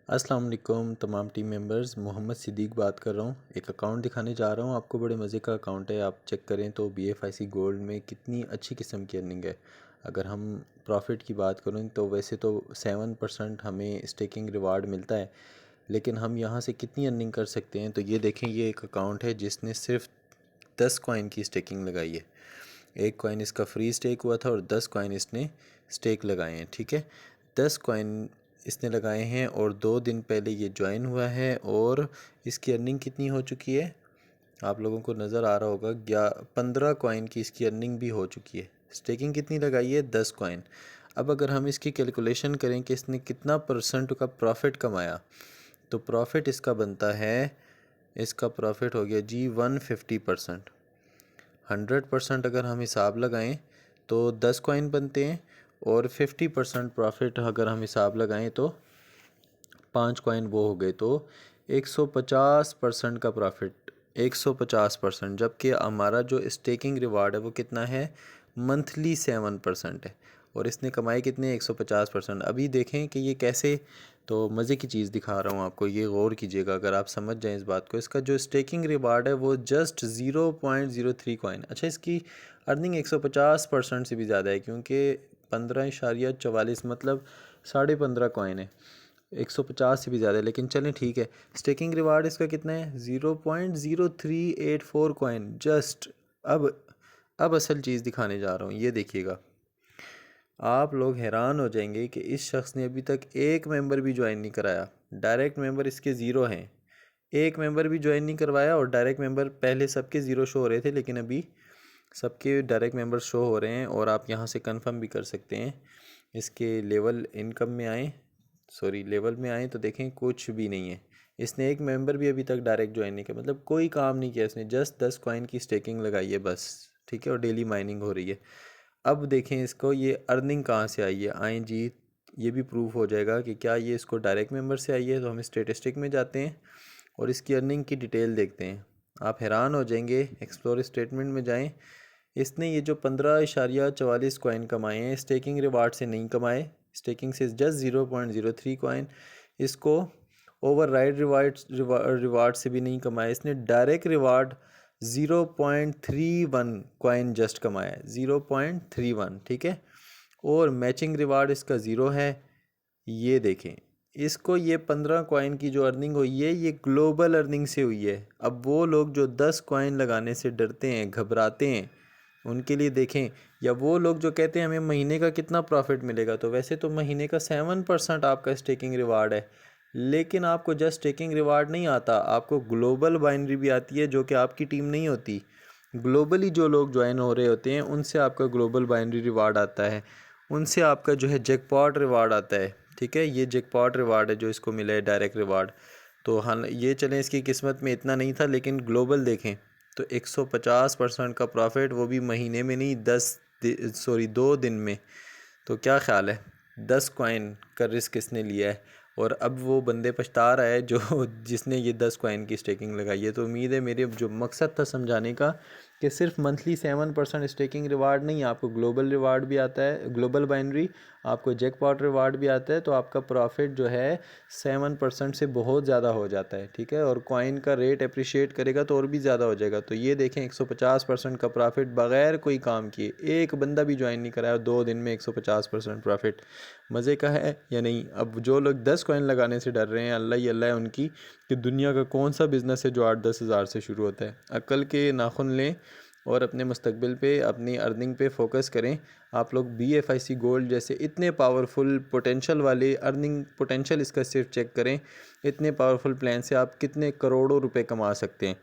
अस्सलाम वालेकुम तमाम टीम मेंबर्स। मोहम्मद सिद्दीक बात कर रहा हूँ। एक अकाउंट दिखाने जा रहा हूँ आपको, बड़े मज़े का अकाउंट है। आप चेक करें तो BFIC गोल्ड में कितनी अच्छी किस्म की अर्निंग है। अगर हम प्रॉफिट की बात करें तो वैसे तो 7% हमें स्टेकिंग रिवार्ड मिलता है, लेकिन हम यहाँ से कितनी अर्निंग कर सकते हैं तो ये देखें। ये एक अकाउंट है जिसने सिर्फ 10 कॉइन की स्टेकिंग लगाई है। एक कॉइन इसका फ्री स्टेक हुआ था और 10 कॉइन इसने स्टेक लगाए हैं। ठीक है, 10 कॉइन इसने लगाए हैं और 2 दिन पहले ये ज्वाइन हुआ है और इसकी अर्निंग कितनी हो चुकी है आप लोगों को नज़र आ रहा होगा। 15 कॉइन की इसकी अर्निंग भी हो चुकी है। स्टेकिंग कितनी लगाई है? 10 कॉइन। अब अगर हम इसकी कैलकुलेशन करें कि इसने कितना परसेंट का प्रॉफिट कमाया, तो प्रॉफिट इसका बनता है, इसका प्रॉफिट हो गया जी 150%। 100% अगर हम हिसाब लगाएं तो 10 कॉइन बनते हैं और 50% प्रॉफिट अगर हम हिसाब लगाएं तो 5 कॉइन वो हो गए, तो 150% का प्रॉफिट, 150%। जबकि हमारा जो स्टेकिंग रिवार्ड है वो कितना है? मंथली 7% है और इसने कमाए कितने? 150%। अभी देखें कि ये कैसे। तो मज़े की चीज़ दिखा रहा हूँ आपको, ये गौर कीजिएगा अगर आप समझ जाएं इस बात को। इसका जो स्टेकिंग रिवार्ड है वो जस्ट 0.03 कॉइन। अच्छा, इसकी अर्निंग 150% से भी ज़्यादा है, क्योंकि 15.44 मतलब 15.5 कॉइन है। 150 से भी ज़्यादा है, लेकिन चलें ठीक है। स्टेकिंग रिवार्ड इसका कितना है? 0.0384 कॉइन जस्ट। अब असल चीज़ दिखाने जा रहा हूँ, ये देखिएगा। आप लोग हैरान हो जाएंगे कि इस शख्स ने अभी तक एक मेंबर भी ज्वाइन नहीं कराया। डायरेक्ट मेंबर इसके ज़ीरो हैं। एक मेंबर भी ज्वाइन नहीं करवाया और डायरेक्ट मेंबर पहले सबके ज़ीरो शो हो रहे थे, लेकिन अभी सबके डायरेक्ट मेंबर शो हो रहे हैं। और आप यहाँ से कंफर्म भी कर सकते हैं। इसके लेवल इनकम में आए, लेवल में आए तो देखें कुछ भी नहीं है। इसने एक मेंबर भी अभी तक डायरेक्ट ज्वाइन नहीं किया, मतलब कोई काम नहीं किया इसने। जस्ट 10 कॉइन की स्टेकिंग लगाई है बस। ठीक है, और डेली माइनिंग हो रही है। अब देखें इसको, ये अर्निंग कहाँ से आई है? आए जी, ये भी प्रूफ हो जाएगा कि क्या ये इसको डायरेक्ट मेंबर से आई है। तो हम स्टेटिस्टिक में जाते हैं और इसकी अर्निंग की डिटेल देखते हैं। आप हैरान हो जाएंगे। एक्सप्लोर स्टेटमेंट में जाएं। इसने ये जो 15.44 कॉइन कमाए हैं, स्टेकिंग रिवार्ड से नहीं कमाए। स्टेकिंग से जस्ट 0.03 कॉइन। इसको ओवर राइड रिवार्ड से भी नहीं कमाया इसने। डायरेक्ट रिवार्ड 0.31 कॉइन जस्ट कमाया है, 0.31। ठीक है, और मैचिंग रिवार्ड इसका ज़ीरो है। ये देखें, इसको ये 15 कॉइन की जो अर्निंग हुई है ये ग्लोबल अर्निंग से हुई है। अब वो लोग जो 10 कॉइन लगाने से डरते हैं, घबराते हैं, उनके लिए देखें। या वो लोग जो कहते हैं हमें महीने का कितना प्रॉफिट मिलेगा, तो वैसे तो महीने का 7% आपका स्टेकिंग रिवार्ड है, लेकिन आपको जस्ट स्टेकिंग रिवार्ड नहीं आता, आपको ग्लोबल बाइनरी भी आती है, जो कि आपकी टीम नहीं होती। ग्लोबली जो लोग ज्वाइन हो रहे होते हैं उनसे आपका ग्लोबल बाइनरी रिवार्ड आता है, उनसे आपका जो है जैकपॉट रिवार्ड आता है। ठीक है, ये जैकपॉट रिवार्ड है जो इसको मिला है, डायरेक्ट रिवार्ड। तो हाँ, ये चलें इसकी किस्मत में इतना नहीं था, लेकिन ग्लोबल देखें तो 150% का प्रॉफिट, वो भी महीने में नहीं, 2 दिन में। तो क्या ख्याल है, 10 कॉइन का रिस्क इसने लिया है और अब वो बंदे पछता रहा है जो जिसने ये 10 कॉइन की स्टेकिंग लगाई है। तो उम्मीद है मेरे जो मकसद था समझाने का, कि सिर्फ मंथली 7% स्टेकिंग रिवार्ड नहीं, आपको ग्लोबल रिवार्ड भी आता है, ग्लोबल बाइनरी, आपको जैकपॉट रिवार्ड भी आता है। तो आपका प्रॉफिट जो है 7% से बहुत ज़्यादा हो जाता है। ठीक है, और कॉइन का रेट अप्रिशिएट करेगा तो और भी ज़्यादा हो जाएगा। तो ये देखें, 150% का प्रॉफिट बग़ैर कोई काम किए, एक बंदा भी ज्वाइन नहीं कराया, 2 दिन में 150% प्रॉफिट। मज़े का है या नहीं? अब जो लोग 10 कॉइन लगाने से डर रहे हैं, अल्लाह ही अल्लाह है उनकी, कि दुनिया का कौन सा बिज़नेस है जो 8-10 हज़ार से शुरू होता है। अक्ल के नाखुन लें और अपने मुस्तकबिल पे, अपनी अर्निंग पे फोकस करें। आप लोग BFIC गोल्ड जैसे इतने पावरफुल पोटेंशियल वाले अर्निंग पोटेंशियल इसका सिर्फ चेक करें। इतने पावरफुल प्लान से आप कितने करोड़ों रुपए कमा सकते हैं।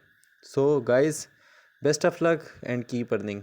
So guys, best of luck and keep earning.